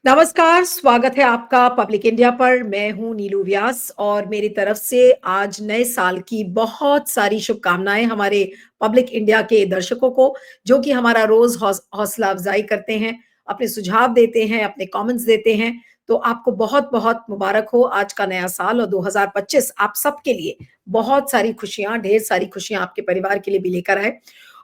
नमस्कार, स्वागत है आपका पब्लिक इंडिया पर। मैं हूं नीलू व्यास और मेरी तरफ से आज नए साल की बहुत सारी शुभकामनाएं हमारे पब्लिक इंडिया के दर्शकों को, जो कि हमारा रोज हौसला अफजाई करते हैं, अपने सुझाव देते हैं, अपने कमेंट्स देते हैं। तो आपको बहुत बहुत मुबारक हो आज का नया साल, और 2025 आप सबके लिए बहुत सारी खुशियां, ढेर सारी खुशियां आपके परिवार के लिए भी लेकर आए।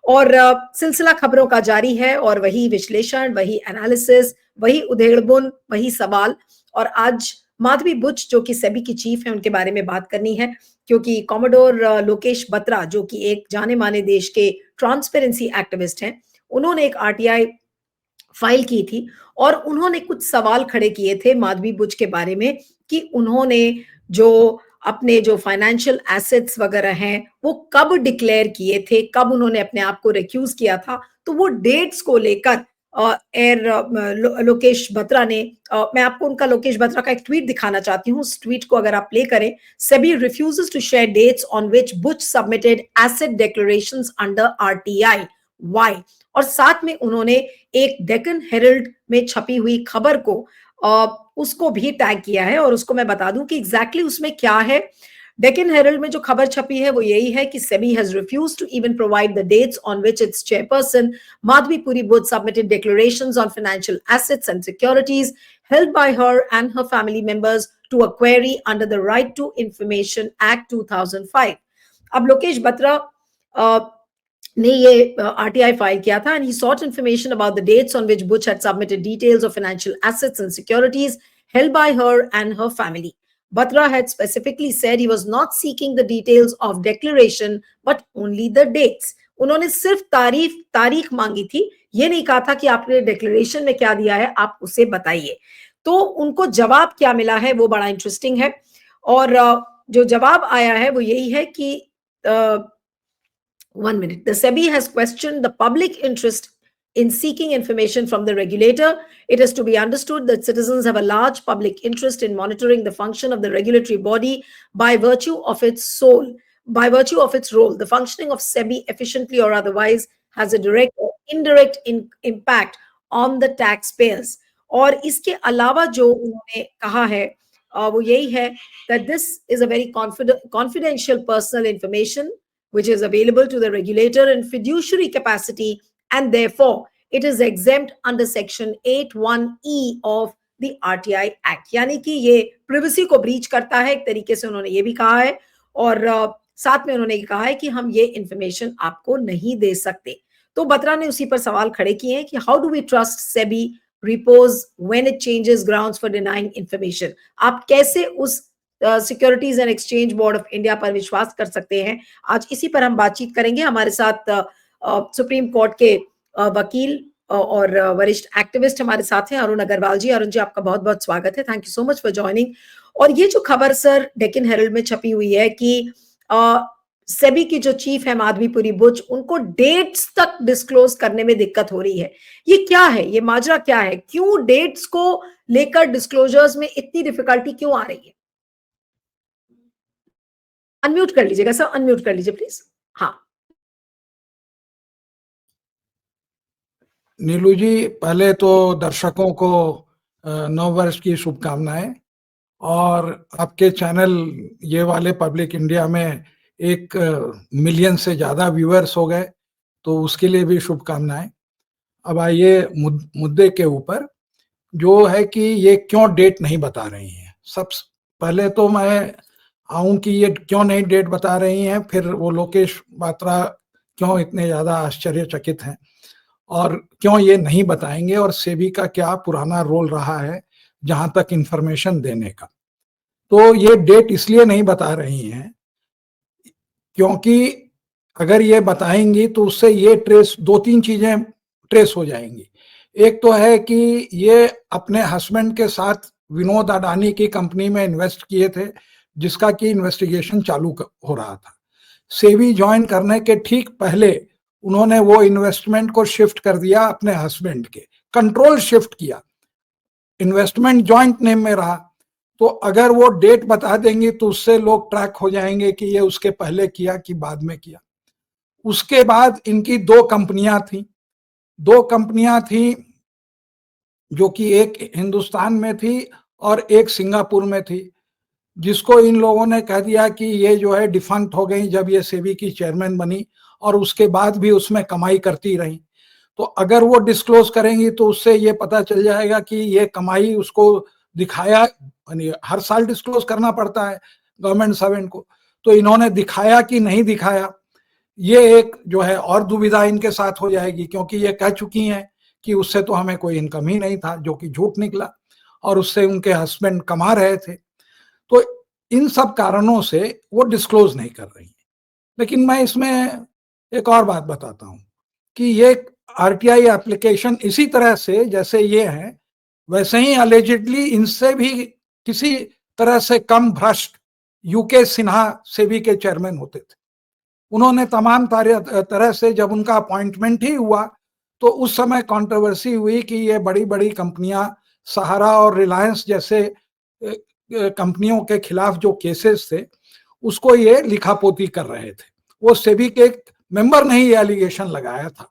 और सिलसिला खबरों का जारी है, और वही विश्लेषण, वही एनालिसिस, वही उधेड़बुन, वही सवाल। और आज माधवी बुच, जो कि सेबी की चीफ है, उनके बारे में बात करनी है, क्योंकि कॉमोडोर लोकेश बत्रा, जो कि एक जाने माने देश के ट्रांसपेरेंसी एक्टिविस्ट हैं, उन्होंने एक आरटीआई फाइल की थी और उन्होंने कुछ सवाल खड़े किए थे माधवी बुच के बारे में, कि उन्होंने जो अपने जो फाइनेंशियल एसेट्स वगैरह हैं वो कब डिक्लेयर किए थे, कब उन्होंने अपने आप को रिक्यूज किया था। तो वो डेट्स को लेकर लोकेश बत्रा ने, मैं आपको उनका लोकेश बत्रा का एक ट्वीट दिखाना चाहती हूँ। उस ट्वीट को अगर आप प्ले करें, SEBI refuses to share dates on which Buch submitted asset declarations under RTI, why. और साथ में उन्होंने एक डेक्कन हेरल्ड में छपी हुई खबर को उसको भी टैग किया है, और उसको मैं बता दूं कि एग्जैक्टली उसमें क्या है। डेक्कन हेरल्ड में जो खबर छपी है वो यही है कि SEBI has refused to even provide the dates on which its chairperson Madhvi Buch submitted declarations on financial assets and securities held by her and her family members to a query under the Right to Information Act 2005. अब लोकेश बत्रा ने ये RTI file किया था, and he sought information about the dates on which Butch had submitted details of financial assets and securities held by her and her family. Batra had specifically said he was not seeking the details of declaration but only the dates. उन्होंने सिर्फ तारीख मांगी थी, ये नहीं कहा था कि आपने डिक्लेरेशन में क्या दिया है, आप उसे बताइए। तो उनको जवाब क्या मिला है वो बड़ा इंटरेस्टिंग है, और जो जवाब आया है वो यही है कि 1 minute. The SEBI has questioned the public interest in seeking information from the regulator. It is to be understood that citizens have a large public interest in monitoring the function of the regulatory body by virtue of its role. The functioning of SEBI, efficiently or otherwise, has a direct or indirect impact on the taxpayers. और इसके अलावा जो उन्होंने कहा है वो यही है that this is a very confidential personal information which is available to the regulator in fiduciary capacity, and therefore it is exempt under section 81E of the RTI Act. यानी कि ये privacy को breach करता है, एक तरीके से उन्होंने ये भी कहा है, और साथ में उन्होंने कहा है कि हम ये information आपको नहीं दे सकते। तो बत्रा ने उसी पर सवाल खड़े किए हैं कि how do we trust SEBI repose when it changes grounds for denying information? आप कैसे उस securities and exchange board of India पर विश्वास कर सकते हैं? आज इसी पर हम बातचीत करेंगे। हमारे साथ सुप्रीम कोर्ट के वकील और वरिष्ठ एक्टिविस्ट हमारे साथ हैं, अरुण अग्रवाल जी। अरुण जी, आपका बहुत बहुत स्वागत है, thank you so much for joining. और ये जो खबर सर डेक्कन हेरल्ड में छपी हुई है कि सेबी की जो चीफ है माधवी बुच, उनको डेट्स तक डिस्क्लोज करने में दिक्कत हो रही है, ये क्या है, ये माजरा क्या है? क्यों डेट्स को लेकर डिस्क्लोजर्स में इतनी डिफिकल्टी क्यों आ रही है? अनम्यूट कर लीजिएगा सर, अनम्यूट कर लीजिए प्लीज। हाँ नीलू जी, पहले तो दर्शकों को नव वर्ष की शुभकामनाएं, और आपके चैनल ये वाले पब्लिक इंडिया में 1 मिलियन से ज्यादा व्यूअर्स हो गए, तो उसके लिए भी शुभकामनाएं। अब आइए मुद्दे के ऊपर, जो है कि ये क्यों डेट नहीं बता रही हैं। सब पहले तो मैं आऊं कि ये क्यों नहीं डेट बता रही हैं, फिर वो लोकेश बत्रा क्यों इतने ज्यादा आश्चर्यचकित हैं और क्यों ये नहीं बताएंगे, और सेबी का क्या पुराना रोल रहा है जहां तक इंफॉर्मेशन देने का। तो ये डेट इसलिए नहीं बता रही हैं क्योंकि अगर ये बताएंगी तो उससे ये 2-3 चीजें ट्रेस हो जाएंगी। एक तो है कि ये अपने हस्बैंड के साथ विनोद अडानी की कंपनी में इन्वेस्ट किए थे, जिसका कि इन्वेस्टिगेशन चालू हो रहा था। सेबी ज्वाइन करने के ठीक पहले उन्होंने वो इन्वेस्टमेंट को शिफ्ट कर दिया अपने हस्बैंड के, कंट्रोल शिफ्ट किया, इन्वेस्टमेंट जॉइंट नेम में रहा। तो अगर वो डेट बता देंगी तो उससे लोग ट्रैक हो जाएंगे कि ये उसके पहले किया कि बाद में किया। उसके बाद इनकी 2 कंपनियां थी, जो कि एक हिंदुस्तान में थी और एक सिंगापुर में थी, जिसको इन लोगों ने कह दिया कि ये जो है डिफंक्ट हो गई जब ये सेबी की चेयरमैन बनी, और उसके बाद भी उसमें कमाई करती रही। तो अगर वो डिस्क्लोज करेंगी तो उससे ये पता चल जाएगा कि ये कमाई उसको दिखाया, यानी हर साल डिस्क्लोज करना पड़ता है गवर्नमेंट सर्वेंट को, तो इन्होंने दिखाया कि नहीं दिखाया, ये एक जो है और दुविधा इनके साथ हो जाएगी, क्योंकि ये कह चुकी हैं कि उससे तो हमें कोई इनकम ही नहीं था, जो कि झूठ निकला, और उससे उनके हस्बैंड कमा रहे थे। तो इन सब कारणों से वो डिस्क्लोज नहीं कर रही है। लेकिन मैं इसमें एक और बात बताता हूं कि ये आरटीआई एप्लीकेशन इसी तरह से जैसे ये है, वैसे ही अलेजिडली इनसे भी किसी तरह से कम भ्रष्ट यूके सिन्हा सेबी के चेयरमैन होते थे। उन्होंने तमाम तरह से, जब उनका अपॉइंटमेंट ही हुआ तो उस समय कंट्रोवर्सी हुई कि ये बड़ी बड़ी कंपनियां, सहारा और रिलायंस जैसे कंपनियों के खिलाफ जो केसेस थे उसको ये लिखापोती कर रहे थे। वो सेबी के एक मेंबर ने ही एलिगेशन लगाया था।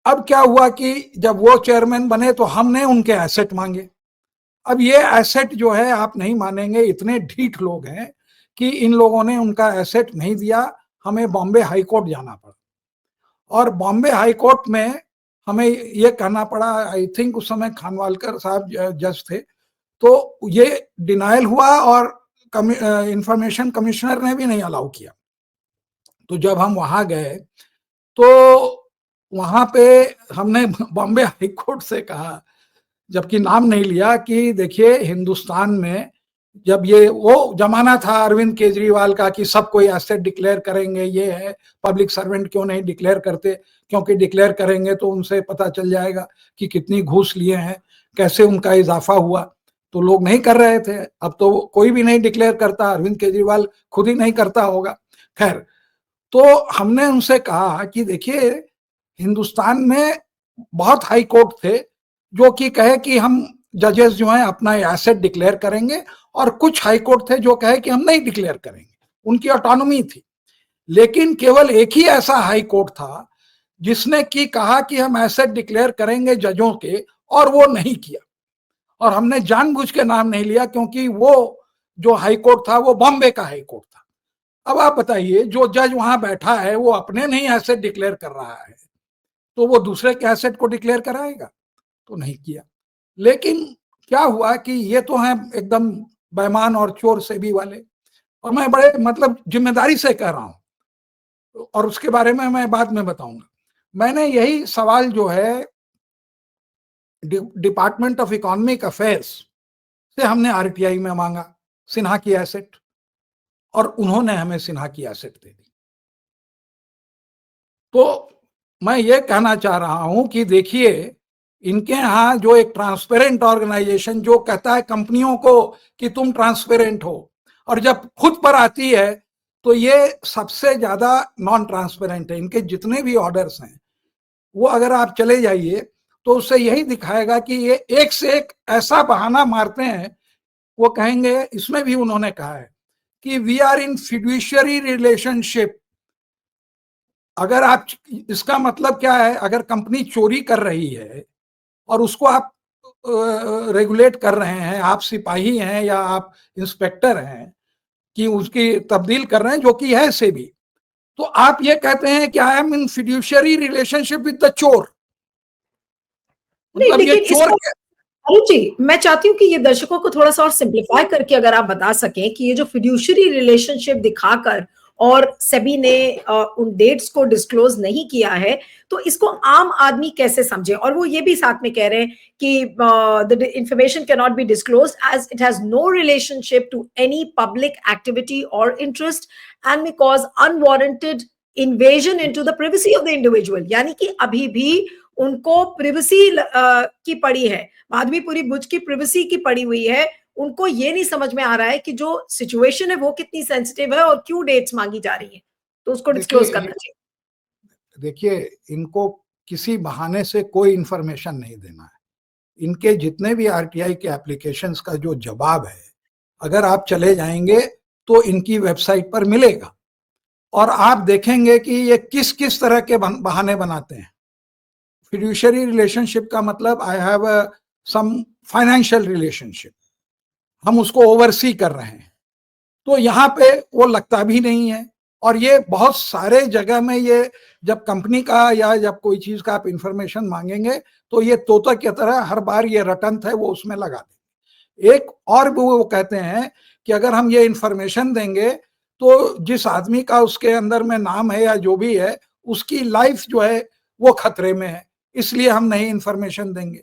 अब क्या हुआ कि जब वो चेयरमैन बने तो हमने उनके एसेट मांगे। अब ये एसेट जो है, आप नहीं मानेंगे, इतने ढीठ लोग हैं कि इन लोगों ने उनका एसेट नहीं दिया, हमें बॉम्बे हाई कोर्ट जाना पड़ा, और बॉम्बे हाई कोर्ट में हमें ये कहना पड़ा, आई थिंक उस समय खानवालकर साहब जज थे, तो ये डिनायल हुआ और इंफॉर्मेशन कमिश्नर ने भी नहीं अलाउ किया। तो जब हम वहां गए तो वहां पे हमने बॉम्बे हाई कोर्ट से कहा, जबकि नाम नहीं लिया, कि देखिए हिंदुस्तान में जब ये वो जमाना था अरविंद केजरीवाल का कि सब कोई एसेट डिक्लेयर करेंगे, ये है, पब्लिक सर्वेंट क्यों नहीं डिक्लेयर करते, क्योंकि डिक्लेयर करेंगे तो उनसे पता चल जाएगा कि कितनी घूस लिए हैं, कैसे उनका इजाफा हुआ। तो लोग नहीं कर रहे थे। अब तो कोई भी नहीं डिक्लेयर करता, अरविंद केजरीवाल खुद ही नहीं करता होगा। खैर, तो हमने उनसे कहा कि देखिए हिंदुस्तान में बहुत हाई कोर्ट थे जो कि कहे कि हम जजेस जो हैं अपना एसेट डिक्लेयर करेंगे, और कुछ हाई कोर्ट थे जो कहे कि हम नहीं डिक्लेयर करेंगे, उनकी ऑटोनॉमी थी। लेकिन केवल एक ही ऐसा हाई कोर्ट था जिसने कि कहा कि हम एसेट डिक्लेयर करेंगे जजों के, और वो नहीं किया। और हमने जानबूझ के नाम नहीं लिया क्योंकि वो जो हाई कोर्ट था वो बॉम्बे का हाई कोर्ट था। अब आप बताइए, जो जज वहां बैठा है वो अपने नहीं एसेट डिक्लेयर कर रहा है, तो वो दूसरे के एसेट को डिक्लेयर कराएगा? तो नहीं किया। लेकिन क्या हुआ कि ये तो हैं एकदम बेईमान और चोर सेबी वाले, और मैं बड़े मतलब जिम्मेदारी से कह रहा हूं, और उसके बारे में मैं बाद में बताऊंगा। मैंने यही सवाल जो है डिपार्टमेंट ऑफ इकोनॉमिक अफेयर्स से हमने आरटीआई में मांगा, सिन्हा की एसेट, और उन्होंने हमें सिन्हा की एसेट दे दी। तो मैं ये कहना चाह रहा हूं कि देखिए, इनके यहाँ जो एक ट्रांसपेरेंट ऑर्गेनाइजेशन जो कहता है कंपनियों को कि तुम ट्रांसपेरेंट हो, और जब खुद पर आती है तो ये सबसे ज्यादा नॉन ट्रांसपेरेंट है। इनके जितने भी ऑर्डर्स हैं वो अगर आप चले जाइए तो उससे यही दिखाएगा कि ये एक से एक ऐसा बहाना मारते हैं। वो कहेंगे, इसमें भी उन्होंने कहा है कि we are in fiduciary relationship. अगर आप, इसका मतलब क्या है, अगर कंपनी चोरी कर रही है और उसको आप रेगुलेट कर रहे हैं, आप सिपाही हैं या आप इंस्पेक्टर हैं कि उसकी तब्दील कर रहे हैं, जो कि है सेबी, तो आप ये कहते हैं कि I am in fiduciary relationship with the चोर। नहीं, मतलब ये लेकिन चोर इसको अरुण जी, मैं चाहती हूँ कि ये दर्शकों को थोड़ा सा और सिंप्लीफाई करके अगर आप बता सकें कि ये जो फिड्यूशरी रिलेशनशिप दिखाकर और सेबी ने उन डेट्स को डिस्क्लोज नहीं किया है, तो इसको आम आदमी कैसे समझे। और वो ये भी साथ में कह रहे हैं कि the information can not be disclose as it has no relationship to any public activity और interest and may cause unwarranted invasion into the privacy of the individual. यानी कि अभी भी उनको प्रिवेसी की पड़ी है, माधवीपुरी बुज की प्रिवेसी की पड़ी हुई है। उनको ये नहीं समझ में आ रहा है कि जो सिचुएशन है वो कितनी सेंसिटिव है और क्यों डेट्स मांगी जा रही है, तो उसको डिस्क्लोज करना चाहिए। देखिए, इनको किसी बहाने से कोई इंफॉर्मेशन नहीं देना है। इनके जितने भी आरटीआई के एप्लीकेशंस का जो जवाब है, अगर आप चले जाएंगे तो इनकी वेबसाइट पर मिलेगा, और आप देखेंगे कि ये किस किस तरह के बहाने बनाते हैं। फिड्यूशियरी रिलेशनशिप का मतलब I have some financial relationship, हम उसको ओवरसी कर रहे हैं, तो यहाँ पे वो लगता भी नहीं है। और ये बहुत सारे जगह में, ये जब कंपनी का या जब कोई चीज का आप इंफॉर्मेशन मांगेंगे तो ये तोता की तरह हर बार ये रटंत है वो उसमें लगा देंगे। एक और वो कहते हैं कि अगर हम ये इंफॉर्मेशन देंगे तो जिस आदमी का उसके अंदर में नाम है या जो भी है उसकी लाइफ जो है वो खतरे में है, इसलिए हम नहीं इंफॉर्मेशन देंगे।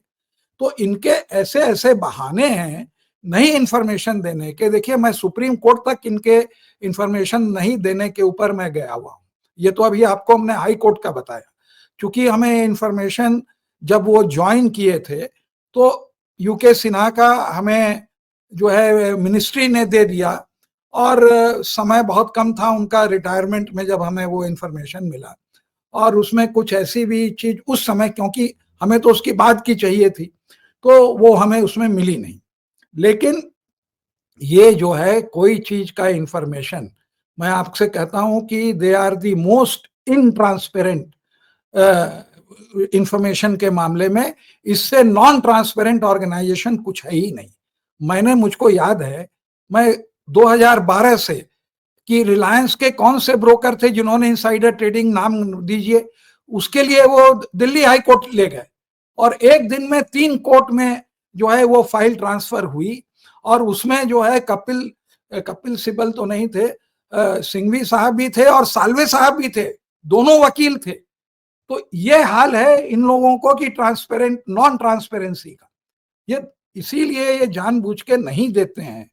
तो इनके ऐसे ऐसे बहाने हैं नहीं इंफॉर्मेशन देने के। देखिए, मैं सुप्रीम कोर्ट तक इनके इंफॉर्मेशन नहीं देने के ऊपर मैं गया हुआ हूँ। ये तो अभी आपको हमने हाई कोर्ट का बताया, क्योंकि हमें इंफॉर्मेशन जब वो ज्वाइन किए थे तो यूके सिन्हा का हमें जो है मिनिस्ट्री ने दे दिया, और समय बहुत कम था उनका रिटायरमेंट में जब हमें वो इंफॉर्मेशन मिला। और उसमें कुछ ऐसी भी चीज उस समय, क्योंकि हमें तो उसकी बाद की चाहिए थी, तो वो हमें उसमें मिली नहीं। लेकिन ये जो है कोई चीज का इंफॉर्मेशन, मैं आपसे कहता हूं कि they are the most intransparent information के मामले में। इससे नॉन ट्रांसपेरेंट ऑर्गेनाइजेशन कुछ है ही नहीं। मुझको याद है, मैं 2012 से कि रिलायंस के कौन से ब्रोकर थे जिन्होंने इनसाइडर ट्रेडिंग, नाम दीजिए, उसके लिए वो दिल्ली हाई कोर्ट ले गए, और एक दिन में 3 कोर्ट में जो है वो फाइल ट्रांसफर हुई। और उसमें जो है कपिल सिब्बल तो नहीं थे, सिंघवी साहब भी थे और साल्वे साहब भी थे, दोनों वकील थे। तो ये हाल है इन लोगों को कि ट्रांसपेरेंट, नॉन ट्रांसपेरेंसी का, ये इसीलिए ये जानबूझ के नहीं देते हैं।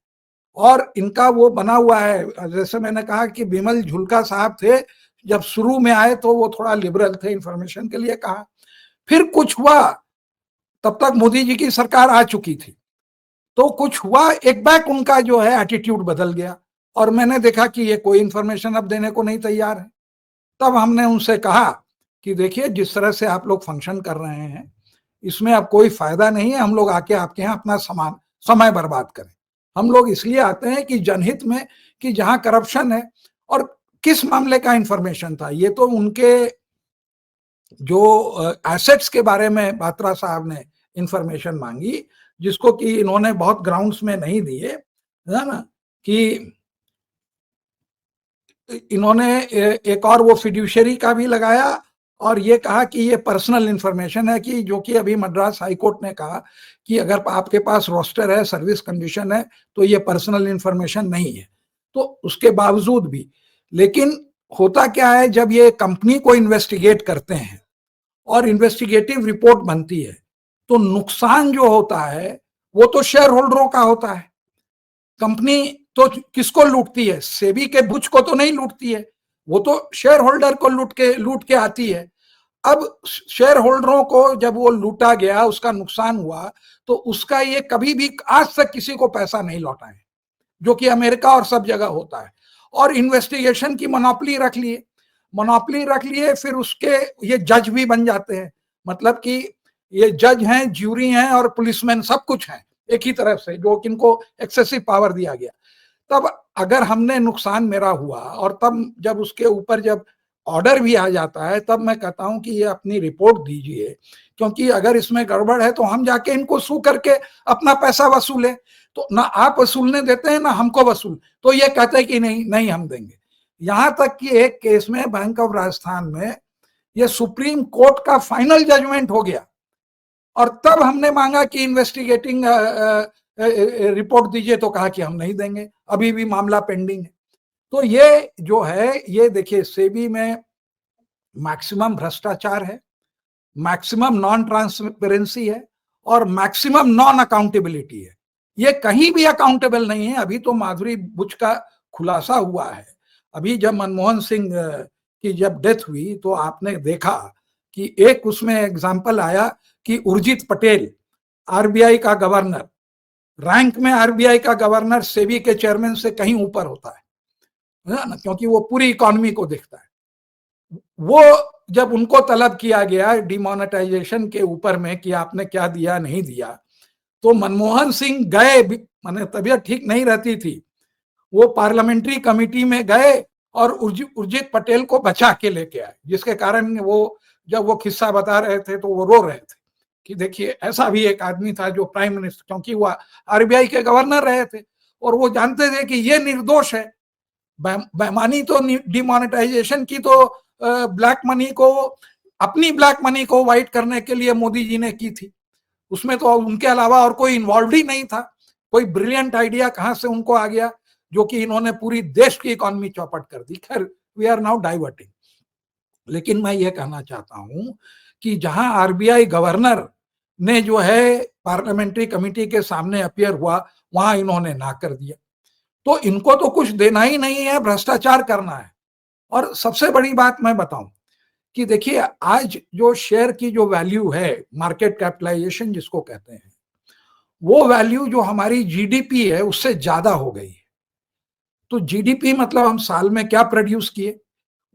और इनका वो बना हुआ है, जैसे मैंने कहा कि बिमल झुलका साहब थे, जब शुरू में आए तो वो थोड़ा लिबरल थे, इंफॉर्मेशन के लिए कहा, फिर कुछ हुआ, तब तक मोदी जी की सरकार आ चुकी थी, तो कुछ हुआ, एक बैक उनका जो है एटीट्यूड बदल गया, और मैंने देखा कि ये कोई इंफॉर्मेशन अब देने को नहीं तैयार है। तब हमने उनसे कहा कि देखिए, जिस तरह से आप लोग फंक्शन कर रहे हैं इसमें अब कोई फायदा नहीं है, हम लोग आके आपके यहाँ अपना समय बर्बाद करें। हम लोग इसलिए आते हैं कि जनहित में, कि जहां करप्शन है। और किस मामले का इंफॉर्मेशन था, ये तो उनके जो एसेट्स के बारे में बात्रा साहब ने इंफॉर्मेशन मांगी, जिसको कि इन्होंने बहुत ग्राउंड्स में नहीं दिए, है ना, कि इन्होंने एक और वो फिड्यूशियरी का भी लगाया, और ये कहा कि ये पर्सनल इंफॉर्मेशन है, कि जो कि अभी मद्रास हाई कोर्ट ने कहा कि अगर आपके पास रोस्टर है, सर्विस कंडीशन है, तो ये पर्सनल इंफॉर्मेशन नहीं है। तो उसके बावजूद भी, लेकिन होता क्या है, जब ये कंपनी को इन्वेस्टिगेट करते हैं और इन्वेस्टिगेटिव रिपोर्ट बनती है, तो नुकसान जो होता है वो तो शेयर होल्डरों का होता है। कंपनी तो किसको लूटती है, सेबी के बुच को तो नहीं लूटती है, वो तो शेयर होल्डर को लूट के आती है। अब शेयर होल्डरों को जब वो लूटा गया, उसका नुकसान हुआ, तो उसका ये कभी भी आज तक किसी को पैसा नहीं लौटा है, जो कि अमेरिका और सब जगह होता है। और इन्वेस्टिगेशन की मोनोपोली रख लिए, फिर उसके ये जज भी बन जाते हैं, मतलब कि ये जज हैं, ज्यूरी हैं और पुलिसमैन, सब कुछ हैं एक ही तरफ से, जो किनको एक्सेसिव पावर दिया गया। तब अगर हमने नुकसान मेरा हुआ, और तब जब उसके ऊपर जब ऑर्डर भी आ जाता है, तब मैं कहता हूं कि ये अपनी रिपोर्ट दीजिए, क्योंकि अगर इसमें गड़बड़ है तो हम जाके इनको सू करके अपना पैसा वसूले। तो ना आप वसूलने देते हैं ना हमको वसूल, तो ये कहते हैं कि नहीं नहीं हम देंगे। यहां तक कि एक केस में बैंक ऑफ राजस्थान में ये सुप्रीम कोर्ट का फाइनल जजमेंट हो गया, और तब हमने मांगा कि इन्वेस्टिगेटिंग रिपोर्ट दीजिए, तो कहा कि हम नहीं देंगे, अभी भी मामला पेंडिंग है। तो ये जो है, ये देखिए, सेबी में मैक्सिमम भ्रष्टाचार है, मैक्सिमम नॉन ट्रांसपेरेंसी है, और मैक्सिमम नॉन अकाउंटेबिलिटी है। ये कहीं भी अकाउंटेबल नहीं है। अभी तो माधुरी बुच का खुलासा हुआ है। अभी जब मनमोहन सिंह की जब डेथ हुई, तो आपने देखा कि एक उसमें एग्जाम्पल आया कि उर्जित पटेल, आरबीआई का गवर्नर, रैंक में आरबीआई का गवर्नर सेबी के चेयरमैन से कहीं ऊपर होता है ना, क्योंकि वो पूरी इकोनॉमी को देखता है। वो जब उनको तलब किया गया डिमोनेटाइजेशन के ऊपर में कि आपने क्या दिया नहीं दिया, तो मनमोहन सिंह गए, माने तबीयत ठीक नहीं रहती थी, वो पार्लियामेंट्री कमेटी में गए और उर्जित पटेल को बचा के लेके आए, जिसके कारण वो जब वो किस्सा बता रहे थे तो वो रो रहे थे कि देखिए ऐसा भी एक आदमी था जो प्राइम मिनिस्टर, क्योंकि वो आरबीआई के गवर्नर रहे थे और वो जानते थे कि ये निर्दोष है। बेईमानी तो डिमोनेटाइजेशन की तो ब्लैक मनी को, अपनी ब्लैक मनी को व्हाइट करने के लिए मोदी जी ने की थी, उसमें तो उनके अलावा और कोई इन्वॉल्व ही नहीं था। कोई ब्रिलियंट आइडिया कहां से उनको आ गया जो कि इन्होंने पूरी देश की इकोनॉमी चौपट कर दी। खैर, वी आर नाउ डाइवर्टिंग। लेकिन मैं ये कहना चाहता हूं कि जहां आरबीआई गवर्नर ने जो है पार्लियामेंट्री कमेटी के सामने अपियर हुआ, वहां इन्होंने ना कर दिया। तो इनको तो कुछ देना ही नहीं है, भ्रष्टाचार करना है। और सबसे बड़ी बात मैं बताऊं कि देखिए आज जो शेयर की जो वैल्यू है, मार्केट कैपिटलाइजेशन जिसको कहते हैं, वो वैल्यू जो हमारी जीडीपी है उससे ज्यादा हो गई है। तो जीडीपी मतलब हम साल में क्या प्रोड्यूस किए,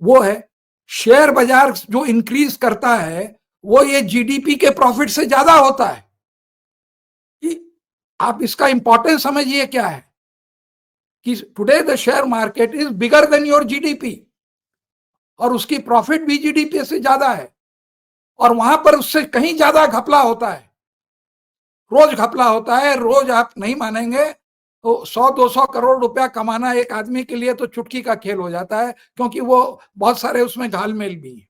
वो है। शेयर बाजार जो इंक्रीज करता है वो ये जीडीपी के प्रॉफिट से ज्यादा होता है। कि आप इसका इंपॉर्टेंस समझिए क्या है कि today the share market is bigger than your GDP, और उसकी प्रॉफिट भी जीडीपी से ज्यादा है, और वहां पर उससे कहीं ज्यादा घपला होता है, रोज घपला होता है। रोज आप नहीं मानेंगे तो 100-200 करोड़ रुपया कमाना एक आदमी के लिए तो चुटकी का खेल हो जाता है, क्योंकि वो बहुत सारे उसमें घालमेल भी है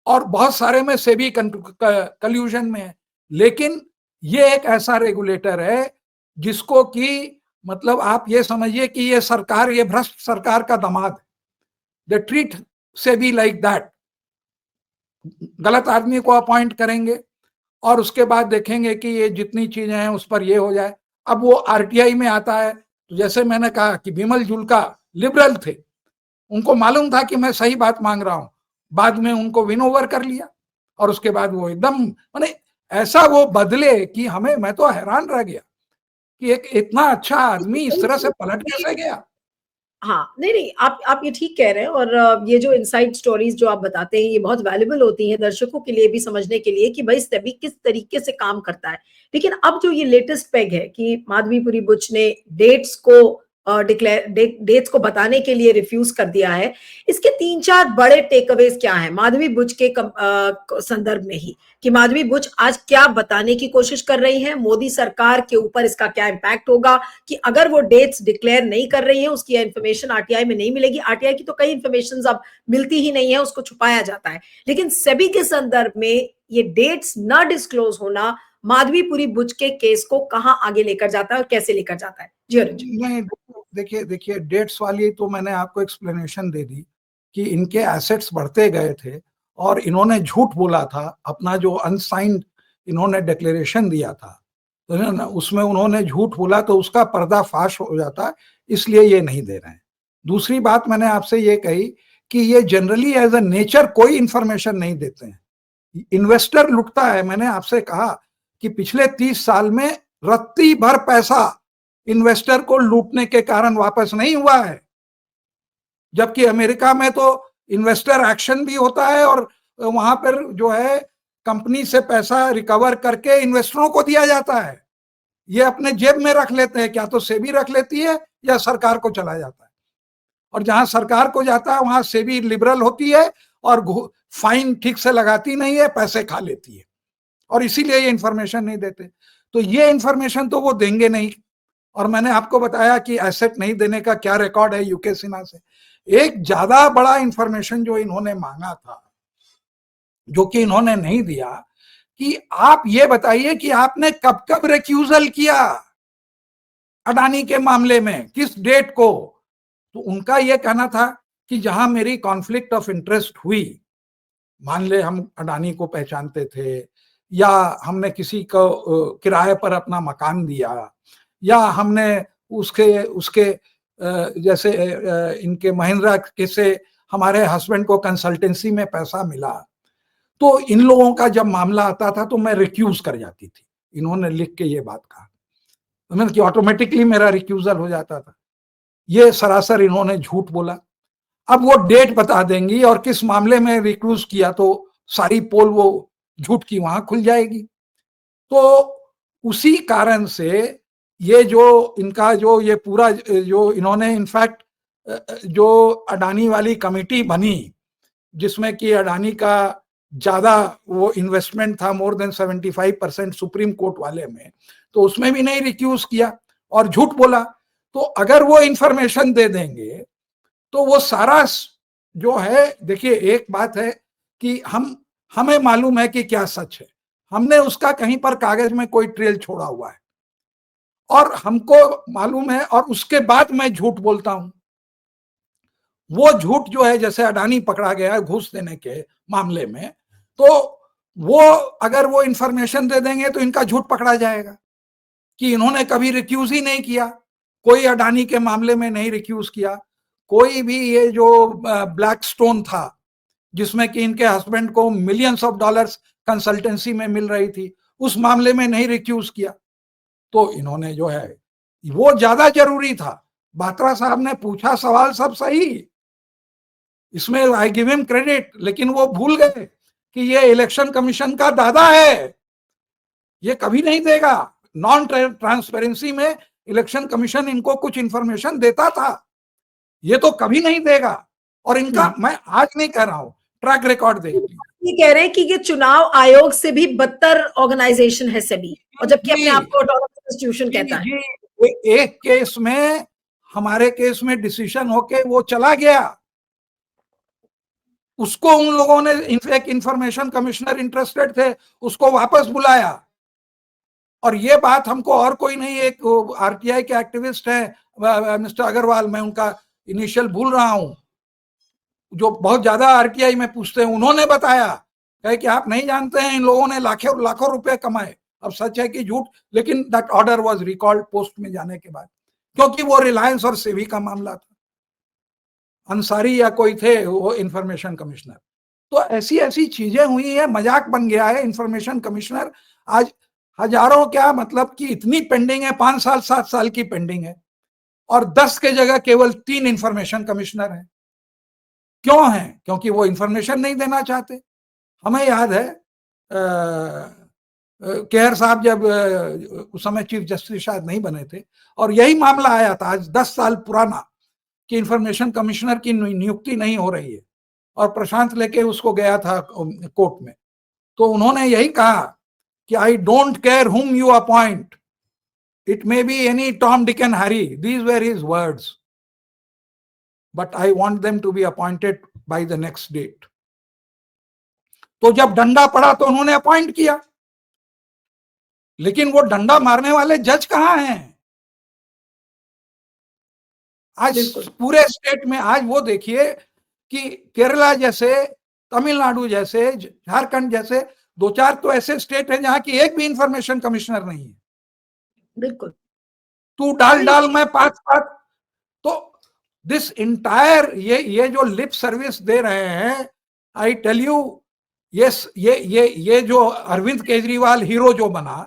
और बहुत सारे में सेबी कल्यूजन में है। लेकिन ये एक ऐसा रेगुलेटर है जिसको कि मतलब आप ये समझिए कि ये सरकार, ये भ्रष्ट सरकार का दामाद, they treat SEBI like that. गलत आदमी को अपॉइंट करेंगे और उसके बाद देखेंगे कि ये जितनी चीजें हैं उस पर ये हो जाए। अब वो आरटीआई में आता है, तो जैसे मैंने कहा कि बिमल जुल्का लिबरल थे, उनको मालूम था कि मैं सही बात मांग रहा हूं, बाद में उनको विन ओवर कर लिया और उसके बाद वो एकदम माने ऐसा वो बदले कि हमें, मैं तो हैरान रह गया कि एक इतना अच्छा आदमी इस तरह से पलट कैसे गया। हाँ, नहीं, आप ये ठीक कह रहे हैं और ये जो इनसाइड स्टोरीज़ जो आप बताते हैं, ये बहुत वैल्यूएबल होती हैं दर्शकों के लिए भी समझने के लिए कि भई सेबी किस तरीके से काम करता है। लेकिन अब जो ये लेटेस्ट पेग है कि माधवीपुरी बुच ने डेट्स को डेट्स को बताने के लिए रिफ्यूज़ कर दिया है, इसके 3-4 बड़े टेकअवेज़ क्या हैं माधवी बुच के संदर्भ में ही, कि माधवी बुच आज क्या बताने की कोशिश कर रही हैं, मोदी सरकार के ऊपर इसका क्या इम्पैक्ट होगा, कि अगर वो डेट्स डिक्लेयर नहीं कर रही है, उसकी इंफॉर्मेशन आरटीआई में नहीं मिलेगी। आरटीआई की तो कई इंफॉर्मेशन अब मिलती ही नहीं है, उसको छुपाया जाता है। लेकिन सेबी के संदर्भ में ये डेट्स ना डिस्क्लोज होना माधवीपुरी बुच के केस को कहां आगे लेकर जाता है और कैसे लेकर जाता है? जी अरुण जी। नहीं, देखिए देखिए डेट्स वाली तो मैंने आपको एक्सप्लेनेशन दे दी कि इनके एसेट्स बढ़ते गए थे और इन्होंने झूठ बोला था। अपना जो अनसाइंड इन्होंने डिक्लेरेशन दिया था तो ना उसमें उन्होंने झूठ बोला, तो उसका पर्दाफाश हो जाता है, इसलिए ये नहीं दे रहे हैं। दूसरी बात मैंने आपसे ये कही कि ये जनरली एज अ नेचर कोई इंफॉर्मेशन नहीं देते हैं। इन्वेस्टर लुटता है। मैंने आपसे कहा कि पिछले 30 साल में रत्ती भर पैसा इन्वेस्टर को लूटने के कारण वापस नहीं हुआ है, जबकि अमेरिका में तो इन्वेस्टर एक्शन भी होता है और वहां पर जो है कंपनी से पैसा रिकवर करके इन्वेस्टरों को दिया जाता है। ये अपने जेब में रख लेते हैं, क्या तो सेबी रख लेती है या सरकार को चला जाता है। और जहां सरकार को जाता है वहां सेबी लिबरल होती है और फाइन ठीक से लगाती नहीं है, पैसे खा लेती है, और इसीलिए ये इंफॉर्मेशन नहीं देते। तो ये इंफॉर्मेशन तो वो देंगे नहीं। और मैंने आपको बताया कि एसेट नहीं देने का क्या रिकॉर्ड है यूके सिन्हा से। एक ज्यादा बड़ा इंफॉर्मेशन जो इन्होंने मांगा था, जो कि इन्होंने नहीं दिया, कि आप ये बताइए कि आपने कब कब रिक्यूजल किया अडानी के मामले में, किस डेट को। तो उनका यह कहना था कि जहां मेरी कॉन्फ्लिक्ट ऑफ इंटरेस्ट हुई, मान ले हम अडानी को पहचानते थे या हमने किसी को किराए पर अपना मकान दिया या हमने उसके उसके जैसे इनके महिंद्रा के से हमारे हस्बैंड को कंसल्टेंसी में पैसा मिला, तो इन लोगों का जब मामला आता था तो मैं रिक्यूज कर जाती थी। इन्होंने लिख के ये बात कहा, मतलब कि ऑटोमेटिकली मेरा रिक्यूजल हो जाता था। ये सरासर इन्होंने झूठ बोला। अब वो डेट बता देंगी और किस मामले में रिक्यूज किया तो सारी पोल वो झूठ की वहां खुल जाएगी। तो उसी कारण से ये जो इनका जो ये पूरा जो इन्होंने इनफैक्ट जो अडानी वाली कमेटी बनी, जिसमें कि अडानी का ज्यादा वो इन्वेस्टमेंट था, मोर देन 75% सुप्रीम कोर्ट वाले में, तो उसमें भी नहीं रिक्यूज किया और झूठ बोला। तो अगर वो इंफॉर्मेशन दे देंगे तो वो सारा जो है, देखिए एक बात है कि हमें मालूम है कि क्या सच है, हमने उसका कहीं पर कागज में कोई ट्रेल छोड़ा हुआ है और हमको मालूम है, और उसके बाद मैं झूठ बोलता हूं। वो झूठ जो है, जैसे अडानी पकड़ा गया है घूस देने के मामले में, तो वो अगर वो इंफॉर्मेशन दे देंगे तो इनका झूठ पकड़ा जाएगा कि इन्होंने कभी रिक्यूज ही नहीं किया, कोई अडानी के मामले में नहीं रिक्यूज किया, कोई भी ये जो ब्लैक स्टोन था जिसमें कि इनके हस्बैंड को मिलियंस ऑफ डॉलर्स कंसल्टेंसी में मिल रही थी, उस मामले में नहीं रिक्यूज किया। तो इन्होंने जो है, वो ज्यादा जरूरी था। बात्रा साहब ने पूछा सवाल सब सही, इसमें आई गिव हिम क्रेडिट, लेकिन वो भूल गए कि ये इलेक्शन कमीशन का दादा है, ये कभी नहीं देगा। नॉन ट्रांसपेरेंसी में इलेक्शन कमीशन इनको कुछ इंफॉर्मेशन देता था, ये तो कभी नहीं देगा। और इनका मैं आज नहीं कह रहा हूं, ट्रैक रिकॉर्ड देखिए। ये कह रहे हैं कि ये चुनाव आयोग से भी बदतर ऑर्गेनाइजेशन है सेबी, और जबकि अपने आप को ऑटोनोमस इंस्टीट्यूशन कहता है। जी, एक केस में, हमारे केस में डिसीजन होके वो चला गया, उसको उन लोगों ने, एक इंफॉर्मेशन कमिश्नर इंटरेस्टेड थे, उसको वापस बुलाया। और ये बात हमको और कोई नहीं, एक आरटीआई के एक्टिविस्ट है मिस्टर अग्रवाल, मैं उनका इनिशियल भूल रहा हूं, जो बहुत ज्यादा आरटीआई में पूछते हैं, उन्होंने बताया, कहे कि आप नहीं जानते हैं इन लोगों ने लाखों लाखों रुपए कमाए। अब सच है कि झूठ, लेकिन that order was recalled post में जाने के बाद, क्योंकि वो रिलायंस और सेबी का मामला था, अंसारी या कोई थे वो इंफॉर्मेशन कमिश्नर। तो ऐसी ऐसी चीजें हुई है, मजाक बन गया है इंफॉर्मेशन कमिश्नर। आज हजारों, क्या मतलब कि इतनी पेंडिंग है, 5 साल 7 साल की पेंडिंग है, और 10 के जगह केवल 3 इंफॉर्मेशन कमिश्नर हैं। क्यों है? क्योंकि वो इंफॉर्मेशन नहीं देना चाहते। हमें याद है केहर साहब जब उस समय चीफ जस्टिस शायद नहीं बने थे, और यही मामला आया था आज 10 साल पुराना, कि इंफॉर्मेशन कमिश्नर की नियुक्ति नहीं हो रही है, और प्रशांत लेके उसको गया था कोर्ट में। तो उन्होंने यही कहा कि I don't care whom you appoint, it may be any Tom Dick and Harry, these were his words, but I want them to be appointed by the next date. तो जब डंडा पड़ा तो उन्होंने अपॉइंट किया, लेकिन वो डंडा मारने वाले जज कहां हैं? आज पूरे स्टेट में, आज वो देखिए कि केरला जैसे, तमिलनाडु जैसे, झारखंड जैसे 2-4 तो ऐसे स्टेट हैं जहां की एक भी इंफॉर्मेशन कमिश्नर नहीं है। बिल्कुल, तू डाल मैं पात, तो दिस इंटायर, ये जो लिप सर्विस दे रहे हैं, आई टेल यू, ये जो अरविंद केजरीवाल हीरो जो बना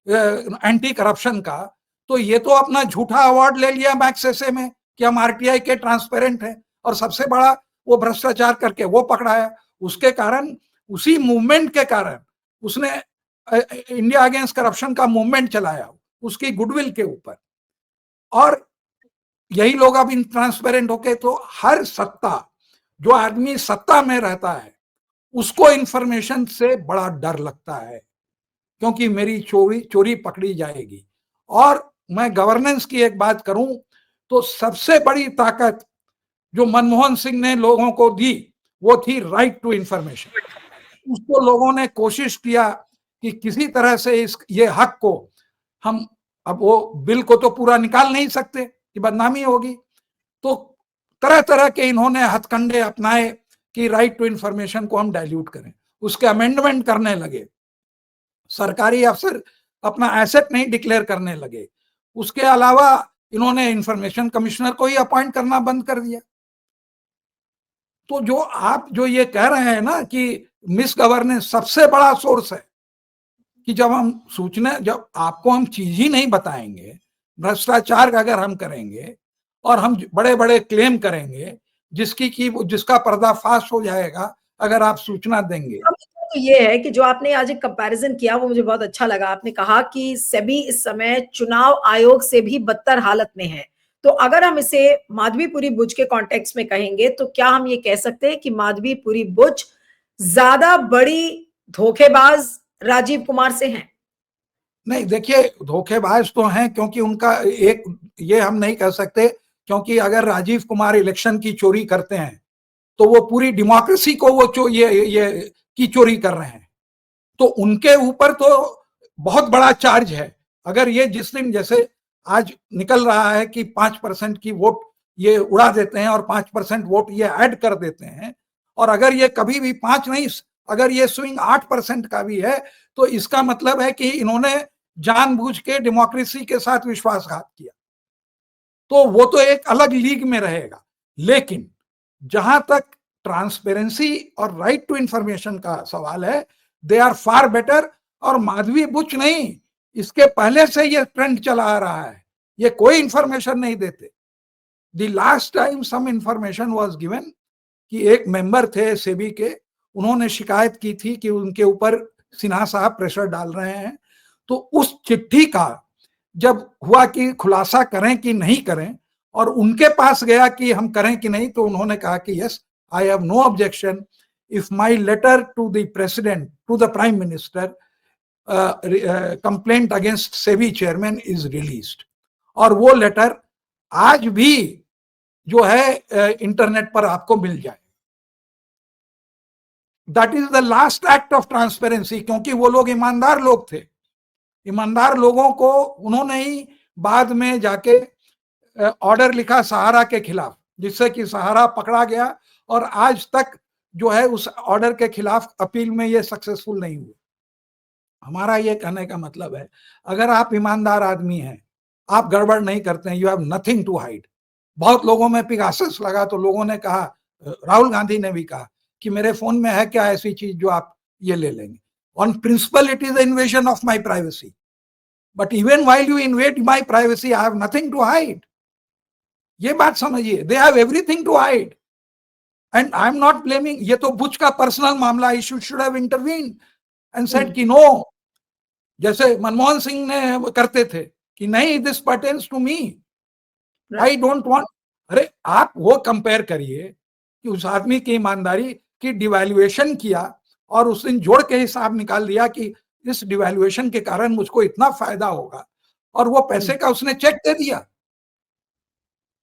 एंटी करप्शन का, तो ये तो अपना झूठा अवार्ड ले लिया मैक्सेसे में कि हम आरटीआई के ट्रांसपेरेंट हैं, और सबसे बड़ा वो भ्रष्टाचार करके वो पकड़ाया। उसके कारण, उसी मूवमेंट के कारण उसने इंडिया अगेंस्ट करप्शन का मूवमेंट चलाया, उसकी गुडविल के ऊपर। और यही लोग अब इन ट्रांसपेरेंट होके, तो हर सत्ता, जो आदमी सत्ता में रहता है उसको इंफॉर्मेशन से बड़ा डर लगता है, क्योंकि मेरी चोरी पकड़ी जाएगी। और मैं गवर्नेंस की एक बात करूं तो सबसे बड़ी ताकत जो मनमोहन सिंह ने लोगों को दी वो थी राइट टू इंफॉर्मेशन। उसको लोगों ने कोशिश किया कि किसी तरह से ये हक को हम, अब वो बिल को तो पूरा निकाल नहीं सकते कि बदनामी होगी, तो तरह तरह के इन्होंने हथकंडे अपनाए कि राइट टू इंफॉर्मेशन को हम डाइल्यूट करें, उसके अमेंडमेंट करने लगे, सरकारी अफसर अपना एसेट नहीं डिक्लेयर करने लगे। उसके अलावा इन्होंने इंफॉर्मेशन कमिश्नर को ही अपॉइंट करना बंद कर दिया। तो जो आप जो ये कह रहे हैं ना कि मिस गवर्नेंस सबसे बड़ा सोर्स है, कि जब हम सूचना, जब आपको हम चीज ही नहीं बताएंगे, भ्रष्टाचार अगर हम करेंगे और हम बड़े बड़े क्लेम करेंगे जिसका पर्दाफाश हो जाएगा अगर आप सूचना देंगे। तो ये है कि जो आपने आज एक कंपैरिजन किया वो मुझे बहुत अच्छा लगा। आपने कहा कि सेबी इस समय चुनाव आयोग से भी बदतर हालत में है। तो अगर हम इसे माधवीपुरी बुच के कॉन्टेक्स्ट में कहेंगे तो क्या हम ये कह सकते हैं कि माधवीपुरी बुच ज्यादा बड़ी धोखेबाज राजीव कुमार से हैं? नहीं, देखिए, धोखेबाज तो हैं, क्योंकि उनका एक, ये हम नहीं कह सकते, क्योंकि अगर राजीव कुमार इलेक्शन की चोरी करते हैं तो वो पूरी डेमोक्रेसी को वो ये की चोरी कर रहे हैं, तो उनके ऊपर तो बहुत बड़ा चार्ज है। अगर ये जिस दिन, जैसे आज निकल रहा है कि 5% की वोट ये उड़ा देते हैं और 5% वोट ये ऐड कर देते हैं, और अगर ये कभी भी 5 नहीं, अगर ये स्विंग 8% का भी है, तो इसका मतलब है कि इन्होंने जानबूझ के डेमोक्रेसी के साथ विश्वासघात किया, तो वो तो एक अलग लीग में रहेगा। लेकिन जहां तक ट्रांसपेरेंसी और राइट टू इंफॉर्मेशन का सवाल है, दे आर फार बेटर। और माधवी बुच नहीं, इसके पहले से ये ट्रेंड चला आ रहा है, ये कोई इंफॉर्मेशन नहीं देते। The last time some information was given कि एक मेंबर थे सेबी के, उन्होंने शिकायत की थी कि उनके ऊपर सिन्हा साहब प्रेशर डाल रहे हैं, तो उस चिट्ठी का जब हुआ कि खुलासा करें कि नहीं करें, और उनके पास गया कि हम करें कि नहीं, तो उन्होंने कहा कि yes, I have no objection if my letter to the president, to the prime minister, complaint against SEBI chairman is released. और वो लेटर आज भी जो है इंटरनेट पर आपको मिल जाए। That is the last act of transparency, क्योंकि वो लोग ईमानदार लोग थे। ईमानदार लोगों को उन्होंने ही बाद में जाके ऑर्डर लिखा सहारा के खिलाफ, जिससे कि सहारा पकड़ा गया, और आज तक जो है उस ऑर्डर के खिलाफ अपील में ये सक्सेसफुल नहीं हुए। हमारा ये कहने का मतलब है, अगर आप ईमानदार आदमी हैं, आप गड़बड़ नहीं करते हैं, you have nothing to hide. बहुत लोगों में पिगासस लगा, तो लोगों ने कहा, राहुल गांधी ने भी कहा कि मेरे फोन में है क्या ऐसी चीज जो आप ये ले लेंगे। On principle it is the invasion of my privacy, but even while you invade my privacy I have nothing to hide. ये बात समझिए, they have everything to hide, and I am not blaming. ये तो बुच का personal मामला, he should have intervene and said कि no, जैसे मनमोहन सिंह ने करते थे कि नहीं, this pertains to me, I don't want. अरे आप वो कंपेयर करिए कि उस आदमी की ईमानदारी की डिवैल्यूएशन किया, और उस दिन जोड़ के हिसाब निकाल दिया कि इस डिवैल्यूएशन के कारण मुझको इतना फायदा होगा, और वो पैसे का उसने चेक दे दिया।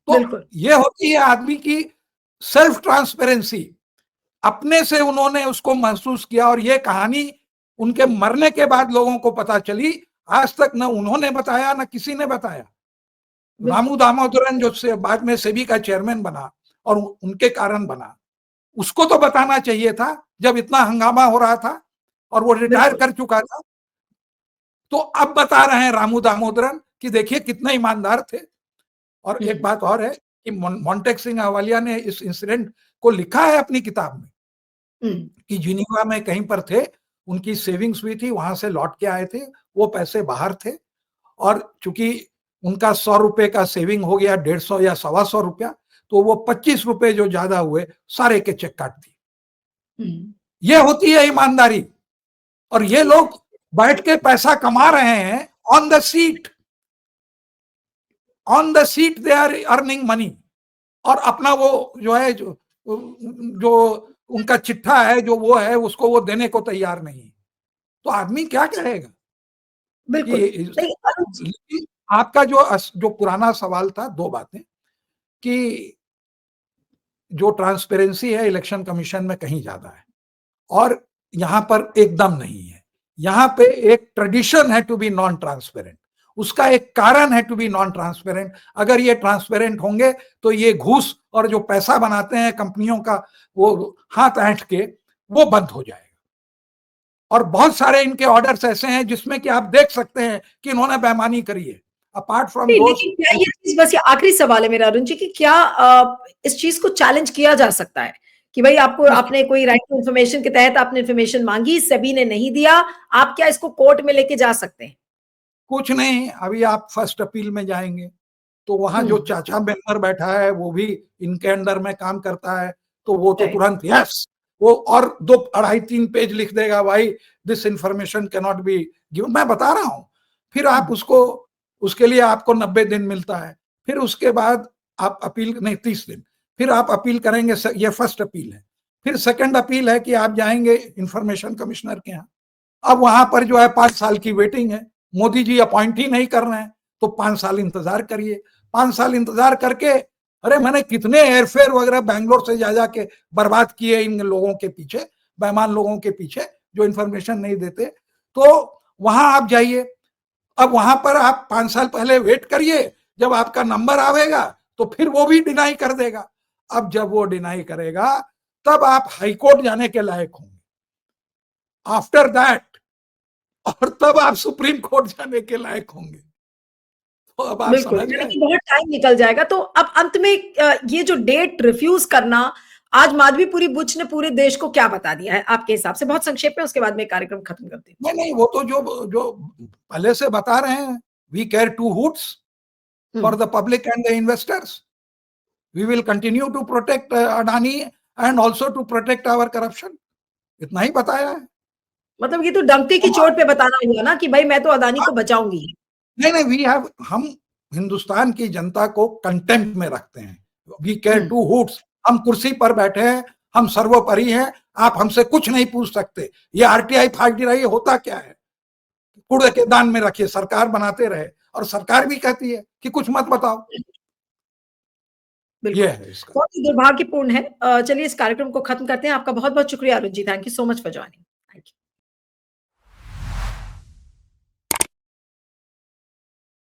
तो ये होती है आदमी की सेल्फ ट्रांसपेरेंसी। अपने से उन्होंने उसको महसूस किया, और ये कहानी उनके मरने के बाद लोगों को पता चली। आज तक न उन्होंने बताया, न किसी ने बताया। रामू दामोदरन जो से बाद में सेबी का चेयरमैन बना और उनके कारण बना, उसको तो बताना चाहिए था जब इतना हंगामा हो रहा था, और वो रिटायर कर चुका था। तो अब बता रहे हैं रामू दामोदरन कि देखिए कितने ईमानदार थे। और एक बात और है कि मोंटेक सिंह अहलुवालिया ने इस इंसिडेंट को लिखा है अपनी किताब में कि जिनीवा में कहीं पर थे, उनकी सेविंग्स हुई थी, वहां से लौट के आए थे, वो पैसे बाहर थे, और चूंकि उनका 100 रुपए का सेविंग हो गया 150 या 125 रुपया, तो वो 25 रुपए जो ज्यादा हुए सारे के चेक काट दिए। ये होती है ईमानदारी। और ये लोग बैठ के पैसा कमा रहे हैं on the seat, on the seat they are earning money, और अपना वो जो है जो उनका चिट्ठा है, जो वो है, उसको वो देने को तैयार नहीं। तो आदमी क्या कहेगा? बिल्कुल। आपका जो पुराना सवाल था, दो बातें, कि जो ट्रांसपेरेंसी है इलेक्शन कमीशन में कहीं ज्यादा है, और यहां पर एकदम नहीं है। यहां पे एक ट्रेडिशन है टू बी नॉन ट्रांसपेरेंट, उसका एक कारण है टू बी नॉन ट्रांसपेरेंट। अगर ये ट्रांसपेरेंट होंगे तो ये घूस और जो पैसा बनाते हैं कंपनियों का, वो हाथ ऐंठ के, वो बंद हो जाएगा। और बहुत सारे इनके ऑर्डर्स ऐसे हैं जिसमें कि आप देख सकते हैं कि इन्होंने बेईमानी करी है। अपार्ट फ्रॉम लेकिन क्या ये चीज, बस ये आखिरी सवाल है मेरा अरुण जी, कि क्या इस चीज को चैलेंज किया जा सकता है कि भाई आपने कोई राइट टू इन्फॉर्मेशन के तहत आपने इन्फॉर्मेशन मांगी, सेबी ने नहीं दिया, आप क्या इसको कोर्ट में लेके जा सकते हैं? कुछ नहीं, अभी आप फर्स्ट अपील में जाएंगे तो वहां जो चाचा मेंबर बैठा है वो भी इनके अंडर में काम करता है, तो वो तो तुरंत यस, वो और 2-2.5-3 पेज लिख देगा, भाई this information can not be given, मैं बता रहा हूं। फिर आप उसको, उसके लिए आपको 90 दिन मिलता है, फिर उसके बाद आप अपील, नहीं 30 दिन, फिर आप अपील करेंगे, ये फर्स्ट अपील है, फिर सेकंड अपील है कि आप जाएंगे इंफॉर्मेशन कमिश्नर के यहाँ, अब वहां पर जो है 5 साल की वेटिंग है, मोदी जी अपॉइंट ही नहीं कर रहे हैं, तो 5 साल इंतजार करिए। 5 साल इंतजार करके, अरे मैंने कितने एयरफेयर वगैरह बैंगलोर से जा जाके बर्बाद किए इन लोगों के पीछे, बेईमान लोगों के पीछे जो इन्फॉर्मेशन नहीं देते। तो वहां आप जाइए, अब वहां पर आप 5 साल पहले वेट करिए, जब आपका नंबर आवेगा तो फिर वो भी डिनाई कर देगा। अब जब वो डिनाई करेगा तब आप हाईकोर्ट जाने के लायक होंगे, आफ्टर दैट, और तब आप सुप्रीम कोर्ट जाने के लायक होंगे। तो अब आप बिल्कुल, समझ यानी गए। कि बहुत टाइम निकल जाएगा। तो अब अंत में ये जो डेट रिफ्यूज करना, आज माधवीपुरी बुच ने पूरे देश को क्या बता दिया है आपके हिसाब से? बहुत संक्षेप में, उसके बाद में कार्यक्रम खत्म करते हैं। नहीं नहीं, वो तो जो जो पहले से बता रहे हैं, we care two hoots for the public and the investors, we will continue to protect Adani and also to protect our corruption, इतना ही बताया है। मतलब ये तो डंके की चोट पे बताना हुआ ना कि भाई मैं तो अदानी को बचाऊंगी। नहीं नहीं, वी हैव, हम हिंदुस्तान की जनता को कंटेम्प्ट में रखते हैं, वी केयर टू हुड्स, हम कुर्सी पर बैठे हैं, हम सर्वोपरि हैं, आप हमसे कुछ नहीं पूछ सकते। ये आरटीआई फारटीआई होता क्या है? कूड़े के दान में रखिए, सरकार बनाते रहे, और सरकार भी कहती है कि कुछ मत बताओ। बिल्कुल, ये है इसका। बहुत ही दुर्भाग्यपूर्ण है। चलिए इस कार्यक्रम को खत्म करते हैं। आपका बहुत-बहुत शुक्रिया Arun ji. Thank you so much for joining.